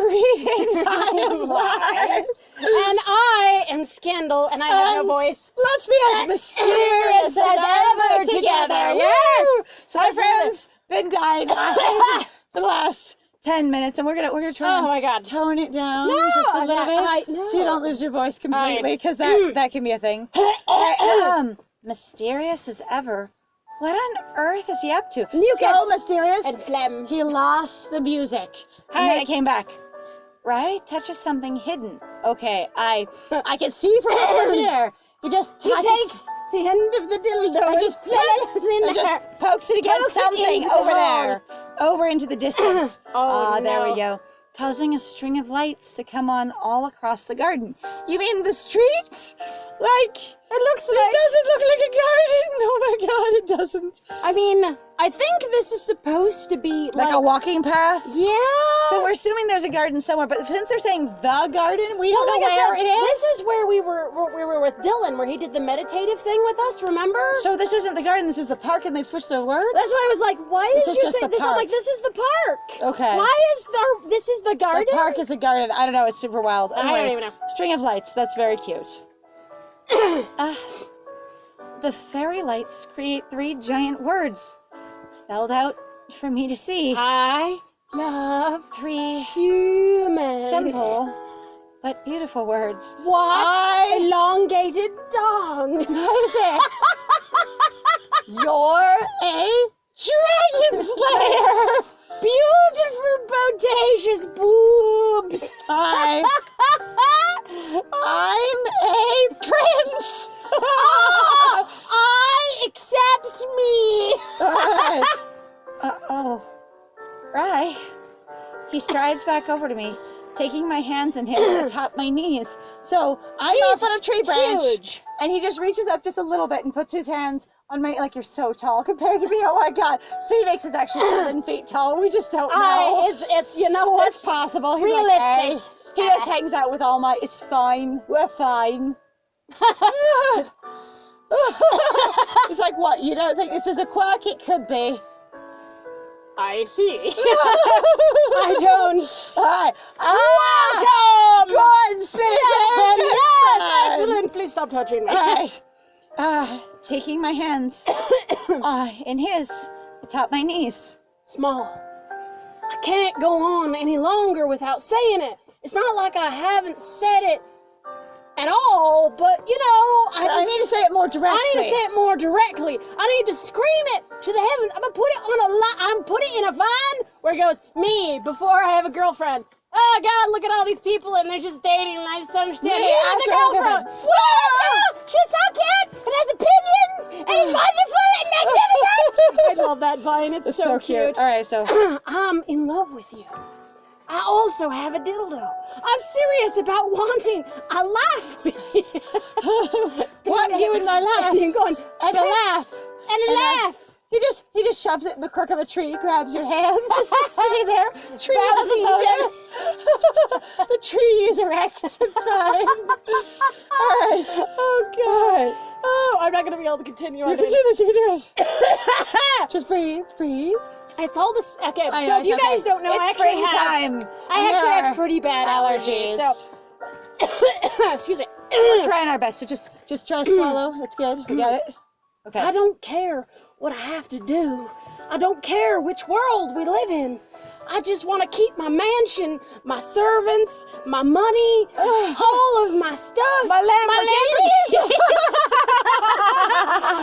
Greetings, I am Wise. And I am Scandal, and I have no voice. Let's be as mysterious as ever together. Yes. So my friend's been dying for the last 10 minutes, and we're gonna try. Oh my God. Tone it down No, just a little bit, no. so you don't lose your voice completely, because that can be a thing. Mysterious as ever. What on earth is he up to? Mucus So mysterious. and phlegm. He lost the music, and then it came back. Right? Touches something hidden. Okay, I can see from over here. He just He takes the end of the dildo and and just flails in and just there. pokes it against Pokes it something into the over hole. there, over into the distance. Oh, There we no. go. Causing a string of lights to come on all across the garden. You mean the street? Like, It looks this like... doesn't look like a garden. Oh my God, it doesn't. I mean, I think this is supposed to be Like a walking path? Yeah. So we're assuming there's a garden somewhere, but since they're saying the garden, we don't Well, know like I where said, it is. this is where we were with Dylan, where he did the meditative thing with us, remember? So this isn't the garden, this is the park, and they've switched their words? That's why I was like, why This did is you just say the this? I'm park. like, this is the park. Okay. Why is this is the garden? The park is a garden. I don't know, it's super wild. I Anyway, don't even know. String of lights, that's very cute. The fairy lights create 3 giant words, spelled out for me to see. I love 3 humans. simple but beautiful words. What? Elongated dong. What is it? You're a dragon slayer! Beautiful, bodacious boobs. I'm a prince! I accept me. Right. He strides back over to me, taking my hands in his atop my knees. So I'm He's up on a tree branch, huge. and he just reaches up just a little bit and puts his hands on my, like, you're so tall compared to me. Oh my God. Phoenix is actually 7 feet tall. We just don't know. It's you know what? It's possible. He's Realistic. Like, hey. He just hangs out with all my, it's fine. We're fine. He's like, what? You don't think this is a quirk? It could be. I see. I don't. Hi. Welcome! Good citizen! Yes, excellent. Please stop touching me. Hi. Taking my hands in his, atop my knees. Small. I can't go on any longer without saying it. It's not like I haven't said it at all, but you know, I need to say it more directly. I need to say it more directly. I need to scream it to the heavens. I'm gonna put it on a line. I'm put it in a vine where it goes, me before I have a girlfriend. Oh God, look at all these people and they're just dating and I just don't understand. Me Me and after the I have a girlfriend. girlfriend. Whoa! She's so cute and has opinions and is wonderful and magnificent. I love that vine. It's so cute. All right, so I'm in love with you. I also have a dildo. I'm serious about wanting a laugh with you. what? You and my laugh. And you're going, And a laugh. and a laugh. He just shoves it in the crook of a tree, grabs your hand. It's just sitting there. Tree has a Balancing boner. The tree is erect. It's fine. All right. Oh, God. All right. Oh, I'm not going to be able to continue on You can do this. You can do it. Just breathe. Breathe. It's all this. Okay, I so know, if you it's okay. guys don't know, it's I actually springtime. have pretty bad allergies. So, excuse me. We're trying our best. So just try to swallow. That's good. We got it. Okay. I don't care what I have to do. I don't care which world we live in. I just want to keep my mansion, my servants, my money, all of my stuff. My Lamborghini.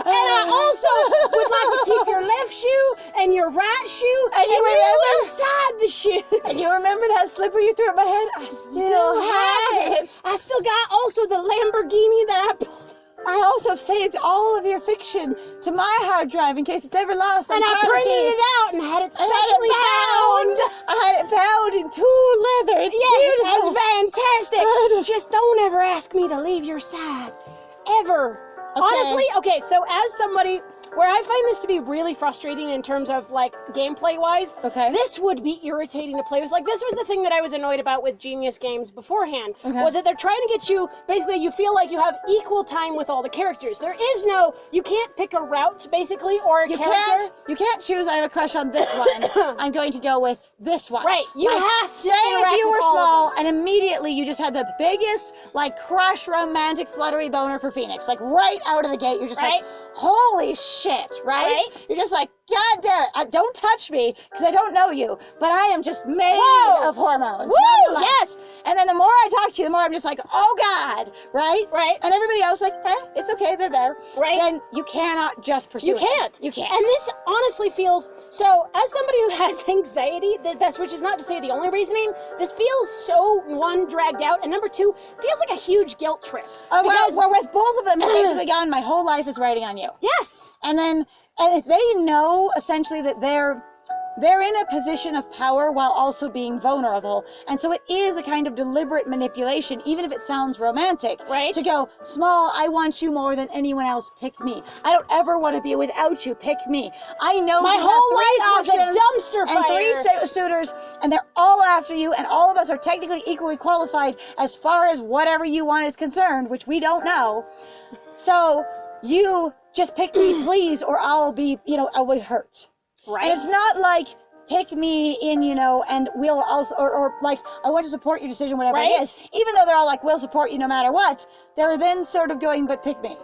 And I also would like to keep your left shoe and your right shoe And you remember? inside the shoes. And you remember that slipper you threw at my head? I still have it. I still got also the Lamborghini that I pulled. I also have saved all of your fiction to my hard drive in case it's ever lost. And I printed it out and had it specially bound. I had it bound in tulle leather. It's beautiful. That's fantastic. That is- Just don't ever ask me to leave your side. Ever. Okay. Honestly, okay, so as somebody where I find this to be really frustrating in terms of like gameplay wise, Okay. this would be irritating to play with. Like this was the thing that I was annoyed about with Genius Games beforehand, Okay. was that they're trying to get you, basically you feel like you have equal time with all the characters. There is no, you can't pick a route basically or a character. You can't choose. I have a crush on this one. I'm going to go with this one. Right, you Like, have to say if interact you with were all of and immediately you just had the biggest, like, crush romantic fluttery boner for Phoenix. Like, right out of the gate, you're just Right. like, holy shit, right? Right. You're just like, God damn it, don't touch me, because I don't know you, but I am just made Whoa. of hormones. Woo, nonetheless. yes. And then the more I talk to you, the more I'm just like, oh God, right? Right. And everybody else like, it's okay, they're there. Right. Then you cannot just pursue You it. can't. You can't. And this honestly feels so. As somebody who has anxiety, that's which is not to say the only reasoning. This feels so one dragged out, and number two feels like a huge guilt trip. Oh, because well, with both of them, it's basically gone, my whole life is riding on you. yes, And if they know essentially that they're in a position of power while also being vulnerable. And so it is a kind of deliberate manipulation, even if it sounds romantic. Right. To go, Small, I want you more than anyone else, pick me. I don't ever want to be without you, pick me. I know my you have whole three life options was a dumpster and fire. three suitors, and they're all after you, and all of us are technically equally qualified as far as whatever you want is concerned, which we don't know. So you just pick me, please, or I'll be, I'll be hurt. Right. And it's not like, pick me in, and we'll also, or like, I want to support your decision, whatever Right. it is. Even though they're all like, we'll support you no matter what, they're then sort of going, but pick me.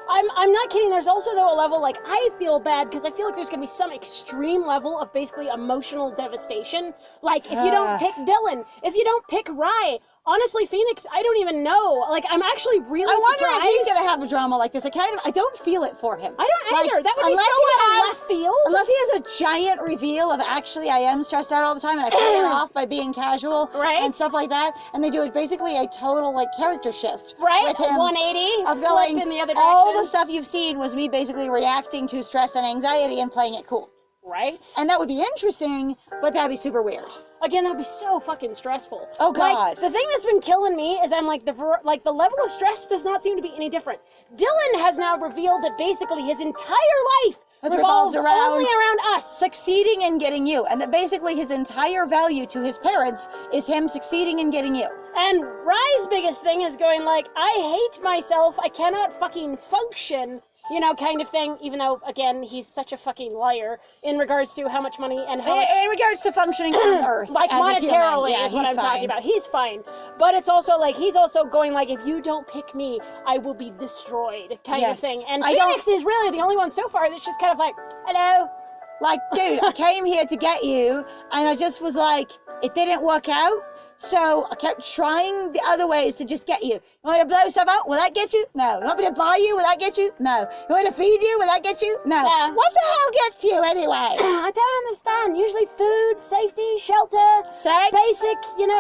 I'm not kidding. There's also though a level like I feel bad because I feel like there's gonna be some extreme level of basically emotional devastation. Like if you don't pick Dylan, if you don't pick Rye, honestly, Phoenix, I don't even know. Like I'm actually really I wonder surprised. if he's going to have a drama like this. I don't feel it for him. I don't Like, either. That would be unless so he out of has- left field. Unless he has a giant reveal of actually I am stressed out all the time and I play it off by being casual Right. and stuff like that. And they do it basically a total like character shift. Right? With him 180, of flip going, in the other direction. all the stuff you've seen was me basically reacting to stress and anxiety and playing it cool. Right? And that would be interesting, but that'd be super weird. Again, that'd be so fucking stressful. Oh, God. Like, the thing that's been killing me is I'm like, the level of stress does not seem to be any different. Dylan has now revealed that basically his entire life Has revolved revolved around only around us. Succeeding and getting you. And that basically his entire value to his parents is him succeeding and getting you. And Rye's biggest thing is going like, I hate myself, I cannot fucking function, kind of thing, even though, again, he's such a fucking liar in regards to how much money and how much, In regards to functioning on Earth. like as a human, monetarily yeah, is what he's I'm talking fine. about. He's fine. But it's also like, he's also going like, if you don't pick me, I will be destroyed kind of Yes. thing. And I don't- Phoenix is really the only one so far that's just kind of like, hello. Like, dude, I came here to get you, and I just was like, it didn't work out. So I kept trying the other ways to just get you. You want me to blow stuff up? Will that get you? No. You want me to buy you? Will that get you? No. You want me to feed you? Will that get you? No. No. What the hell gets you anyway? I don't understand. Usually food, safety, shelter, Sex? basic,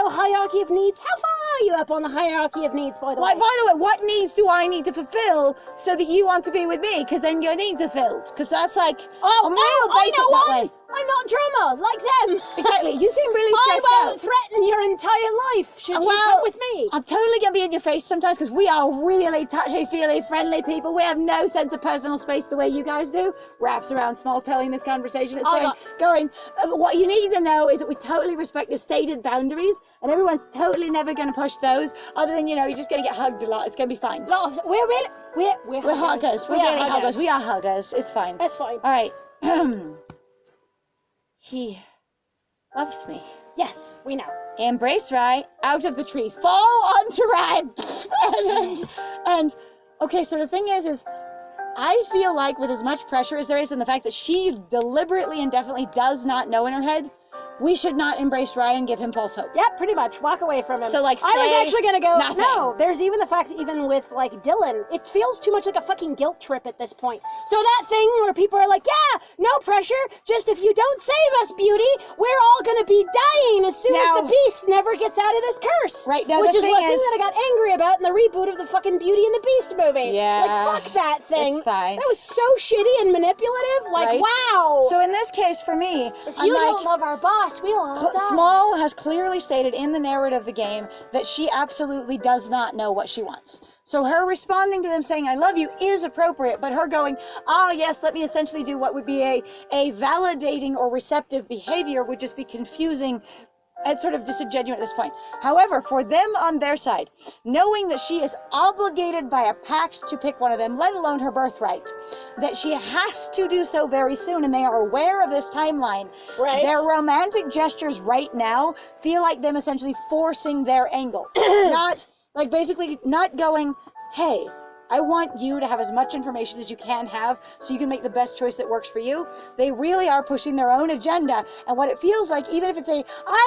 hierarchy of needs. How far are you up on the hierarchy of needs, by the Like, way? by the way, what needs do I need to fulfill so that you want to be with me? Because then your needs are filled. Because that's like, I'm real I basic know that one. way. I'm not drama like them. Exactly. You seem really I stressed won't out. threaten your entire life should you Well, come with me. I'm totally gonna be in your face sometimes because we are really touchy-feely, friendly people. We have no sense of personal space the way you guys do. Wraps around small telling this conversation. It's Oh, fine. God. Going. What you need to know is that we totally respect your stated boundaries, and everyone's totally never gonna push those. Other than you're just gonna get hugged a lot. It's gonna be fine. We're really, we're We're huggers. We're really huggers. We are huggers. It's fine. That's fine. All right. He loves me. Yes, we know. Embrace Rye out of the tree. Fall onto Rye. and okay, so the thing is I feel like with as much pressure as there is in the fact that she deliberately and definitely does not know in her head, we should not embrace Rye and give him false hope. Yep, pretty much. Walk away from him. So, like, I was say actually gonna go. nothing. No, there's even the fact, even with like Dylan, it feels too much like a fucking guilt trip at this point. So that thing where people are like, yeah, no pressure. Just if you don't save us, beauty, we're all gonna be dying as soon Now- as the beast never gets out of this curse. Right, now which the is thing one thing is- that I got angry about in the reboot of the fucking Beauty and the Beast movie. Yeah, like fuck that thing. it's fine. That was so shitty and manipulative. Like Right? wow. So in this case, for me, if I'm you like, don't love our boss, we'll all die. Small has clearly stated in the narrative of the game that she absolutely does not know what she wants. So her responding to them saying, I love you is appropriate, but her going, yes, let me essentially do what would be a validating or receptive behavior would just be confusing it's sort of disingenuous at this point. However, for them on their side, knowing that she is obligated by a pact to pick one of them, let alone her birthright, that she has to do so very soon, and they are aware of this timeline, Right. their romantic gestures right now feel like them essentially forcing their angle. Not, like, basically not going, hey, I want you to have as much information as you can have so you can make the best choice that works for you. They really are pushing their own agenda. And what it feels like, even if it's I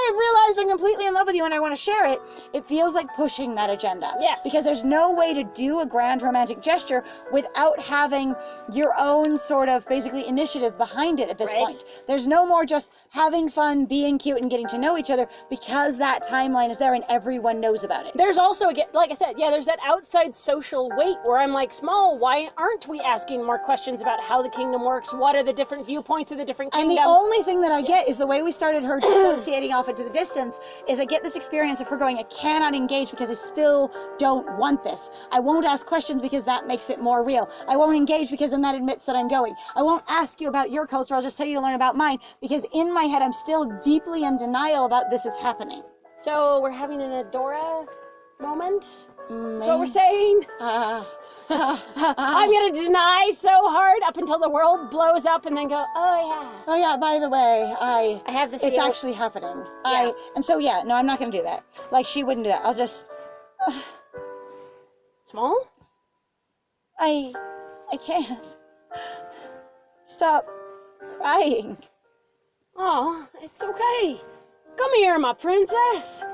have realized I'm completely in love with you and I want to share it, it feels like pushing that agenda. Yes. Because there's no way to do a grand romantic gesture without having your own sort of basically initiative behind it at this Right. point. There's no more just having fun, being cute, and getting to know each other because that timeline is there and everyone knows about it. There's also, again, like I said, yeah, there's that outside social weight where I'm like, Small, why aren't we asking more questions about how the kingdom works? What are the different viewpoints of the different And kingdoms? the only thing that I get is the way we started her dissociating off into the distance is I get this experience of her going, I cannot engage because I still don't want this. I won't ask questions because that makes it more real. I won't engage because then that admits that I'm going. I won't ask you about your culture. I'll just tell you to learn about mine because in my head, I'm still deeply in denial about this is happening. So we're having an Adora moment? That's what we're saying? I'm gonna deny so hard up until the world blows up and then go, oh Oh yeah, by the way, yeah, I have this it's feeling. actually happening. Yeah. And so yeah, no, I'm not gonna do that. Like she wouldn't do that. I'll just, Small? I can't. Stop crying. Oh, it's okay. Come here, my princess.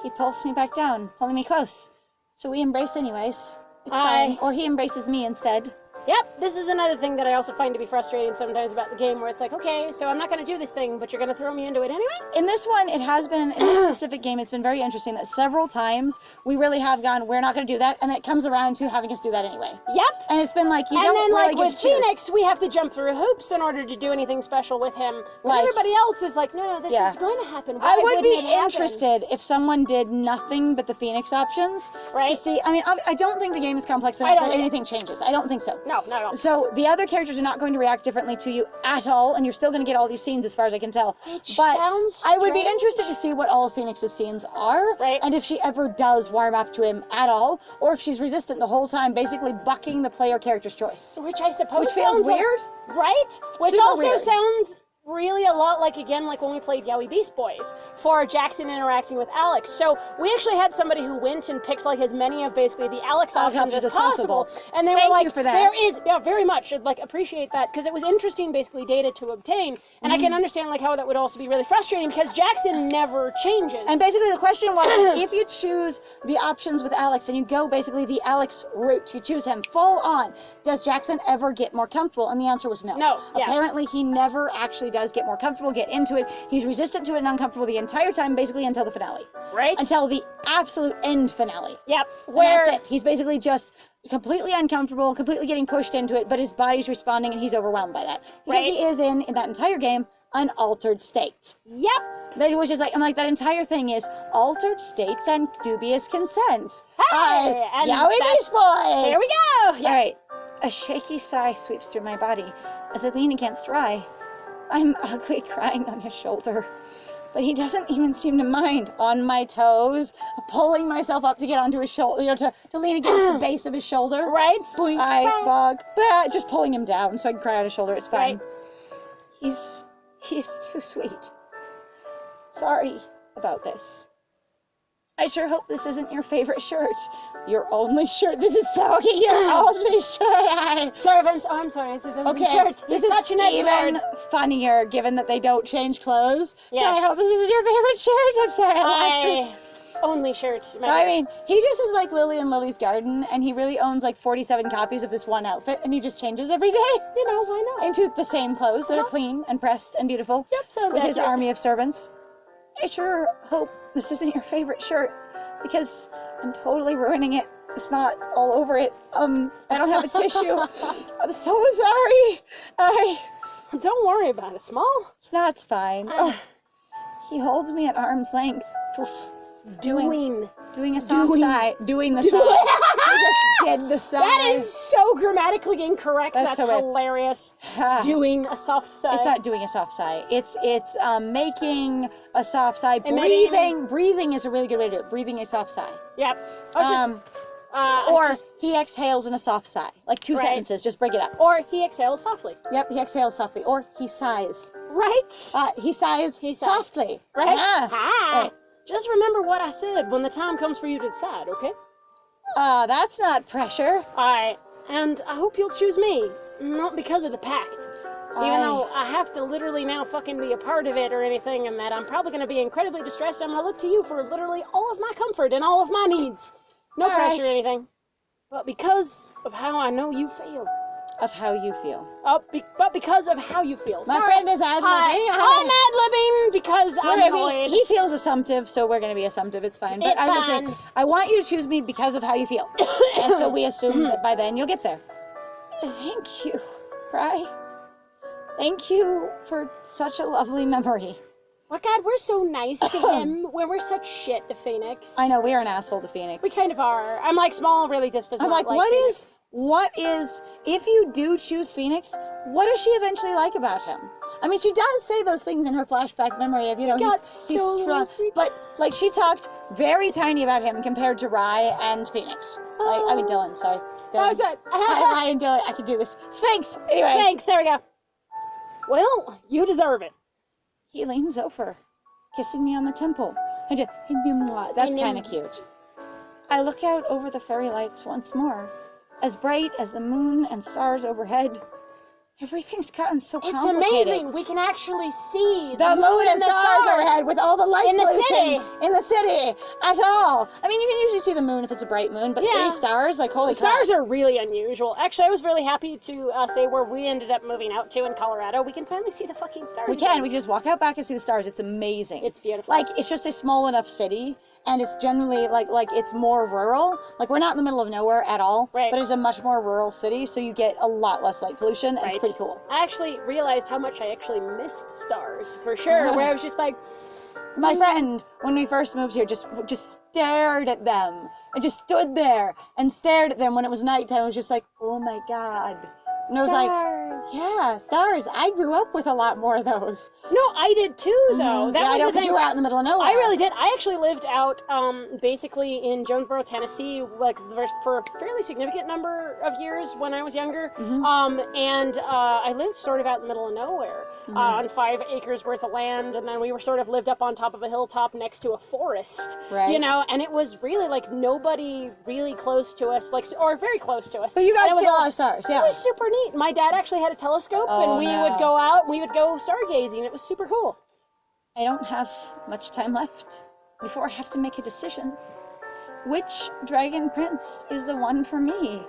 He pulls me back down, pulling me close. So we embrace anyways. It's Aye. fine. Or he embraces me instead. Yep, this is another thing that I also find to be frustrating sometimes about the game, where it's like, okay, so I'm not going to do this thing, but you're going to throw me into it anyway? In this one, it has been, in this specific game, it's been very interesting that several times we really have gone, we're not going to do that, and then it comes around to having us do that anyway. Yep. And it's been like, you And don't then, really like, get with to choose. Phoenix, we have to jump through hoops in order to do anything special with him. But Like- everybody else is like, no, this Yeah. is going to happen. Why I would wouldn't be it happen? interested if someone did nothing but the Phoenix options Right. to see. I mean, I don't think the game is complex I enough don't that either. anything changes. I don't think so. No, no, no. So the other characters are not going to react differently to you at all, and you're still going to get all these scenes as far as I can tell. Which But sounds I would be strange. interested to see what all of Phoenix's scenes are, Right. and if she ever does warm up to him at all, or if she's resistant the whole time, basically bucking the player character's choice. Which I suppose Which feels sounds like- weird. right? Which Super also weird. sounds really a lot like, again, like when we played Yowie Beast Boys for Jackson interacting with Alex. So we actually had somebody who went and picked like as many of basically the Alex options as possible. And they Thank were like, you for that. there is, yeah, very much. I'd like appreciate that because it was interesting basically data to obtain. And I Mm-hmm. can understand like how that would also be really frustrating because Jackson never changes. And basically the question was, if you choose the options with Alex and you go basically the Alex route, you choose him full on, does Jackson ever get more comfortable? And the answer was no. No, yeah. Apparently he never actually does get more comfortable, get into it. He's resistant to it and uncomfortable the entire time, basically until the finale. right? Until the absolute end finale. Yep. And Where that's it. He's basically just completely uncomfortable, completely getting pushed into it, but his body's responding and he's overwhelmed by that. Because Right. he is in that entire game, an altered state. Yep. That was just like, I'm like, that entire thing is altered states and dubious consent. Hey, and Yowie that's- Beast Boys! Here we go. Yeah. All right. A shaky sigh sweeps through my body as I lean against Rye. I'm ugly crying on his shoulder, but he doesn't even seem to mind. On my toes, pulling myself up to get onto his shoulder, to lean against the base of his shoulder. Right? Boink. I Bang. bug, just pulling him down so I can cry on his shoulder. It's fine. Right. He's too sweet. Sorry about this. I sure hope this isn't your favorite shirt. Your only shirt. This is Sony, your only shirt. Servants. Oh, I'm sorry. This is a Okay, shirt. this It's such is an even edgelord. funnier given that they don't change clothes. Yes. I hope this isn't your favorite shirt. I'm sorry, I lost it. Only shirt. I mean, he just is like Lily in Lily's Garden, and he really owns like 47 copies of this one outfit, and he just changes every day you know, why not? into the same clothes that are clean and pressed and beautiful Yep, sounds with his accurate. army of servants. I sure hope this isn't your favorite shirt, because I'm totally ruining it. It's not all over it. I don't have a tissue. I'm so sorry. Don't worry about it, Small. It's fine. Oh, he holds me at arm's length. Doing. Doing a soft Doing. sigh. Doing the Doing. sigh. You just did the sigh. That is so grammatically incorrect. That's That's so weird. hilarious. Doing a soft sigh. It's not doing a soft sigh. It's making a soft sigh. Emitting. Breathing is a really good way to do it. Breathing a soft sigh. Yep. Or he exhales in a soft sigh. Like 2 Right. sentences. Just break it up. Or he exhales softly. Yep, he exhales softly. Or he sighs. Right. He sighs He sighs. softly. Right. Ah. Right. Just remember what I said when the time comes for you to decide, okay? That's not pressure. And I hope you'll choose me, not because of the pact. Even though I have to literally now fucking be a part of it or anything, and that I'm probably going to be incredibly distressed. I'm going to look to you for literally all of my comfort and all of my needs. No All pressure right. or anything. But because of how I know you feel. Of how you feel. But because of how you feel. My Sorry. friend is ad-libbing. I'm ad-libbing because I'm annoyed. He feels assumptive, so we're going to be assumptive. It's fine. But It's I was just saying, fine. I want you to choose me because of how you feel. And so we assume that by then you'll get there. Thank you, Rye. Thank you for such a lovely memory. Oh God, we're so nice to him when we're such shit to Phoenix. I know, we are an asshole to Phoenix. We kind of are. I'm like, Small really just does I'm not like, Phoenix. what is, if you do choose Phoenix, what does she eventually like about him? I mean, she does say those things in her flashback memory of, you know, got he's so strong. sweet. But, like, she talked very tiny about him compared to Rye and Phoenix. Like, I mean, Dylan, sorry. Dylan. That was it. Rye and Dylan, I can do this. Sphinx! Anyway. Thanks, there we go. Well, you deserve it. He leans over, kissing me on the temple. And just, that's kind of cute. I look out over the fairy lights once more. As bright as the moon and stars overhead. Everything's gotten so It's complicated. amazing. We can actually see The moon and stars overhead with all the light In the pollution city. in the city at all. I mean, you can usually see the moon if it's a bright moon, but Yeah. 3 stars, like holy The crap. stars are really unusual. Actually, I was really happy to say where we ended up moving out to in Colorado. We can finally see the fucking stars. We can. again. We can just walk out back and see the stars. It's amazing. It's beautiful. Like, it's just a small enough city, and it's generally like it's more rural. Like, we're not in the middle of nowhere at all, Right. but it's a much more rural city, so you get a lot less light pollution, and it's Right. pretty cool. I actually realized how much I actually missed stars for sure. Where I was just like, My friend, when we first moved here, just stared at them, and just stood there and stared at them when it was nighttime. I was just like, oh my god. And I was like, stars. yeah, stars. I grew up with a lot more of those. No, I did too, though. That Yeah, I was know, the 'cause thing. you were out in the middle of nowhere. I really did. I actually lived out, basically in Jonesboro, Tennessee, like for a fairly significant number of years when I was younger. And I lived sort of out in the middle of nowhere on 5 acres worth of land, and then we were sort of lived up on top of a hilltop next to a forest. Right. You know, and it was really like nobody really close to us, like or very close to us. But you And guys it was see a all- lot of stars, It yeah. was super neat. My dad actually had a telescope, Oh, and we no. would go out. We would go stargazing. It was super cool. I don't have much time left before I have to make a decision. Which dragon prince is the one for me?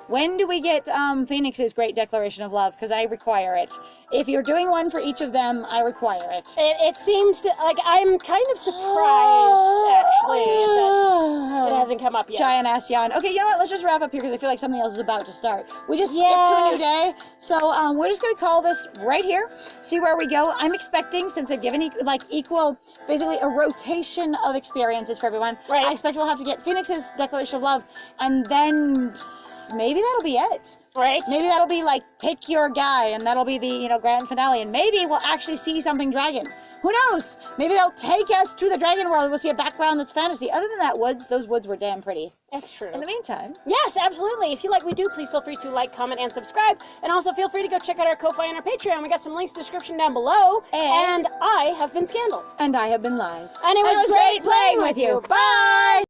When do we get Phoenix's great declaration of love? Because I require it. If you're doing one for each of them, I require it. It seems to like I'm kind of surprised actually that it hasn't come up yet. Giant ass yawn. Okay, you know what? Let's just wrap up here because I feel like something else is about to start. We just skipped to a new day, so we're just gonna call this right here. See where we go. I'm expecting, since they've given equal, basically a rotation of experiences for everyone. Right. I expect we'll have to get Phoenix's declaration of love, and then maybe that'll be it. Right? Maybe that'll be like pick your guy, and that'll be the grand finale, and maybe we'll actually see something dragon. Who knows? Maybe they'll take us to the dragon world and we'll see a background that's fantasy. Other than that, those woods were damn pretty. That's true. In the meantime, Yes, absolutely. If you like what we do, please feel free to like, comment, and subscribe. And also feel free to go check out our Ko-Fi and our Patreon. We got some links in the description down below. And- I have been Scandal. and I have been Lies. And it was great playing with you. Bye!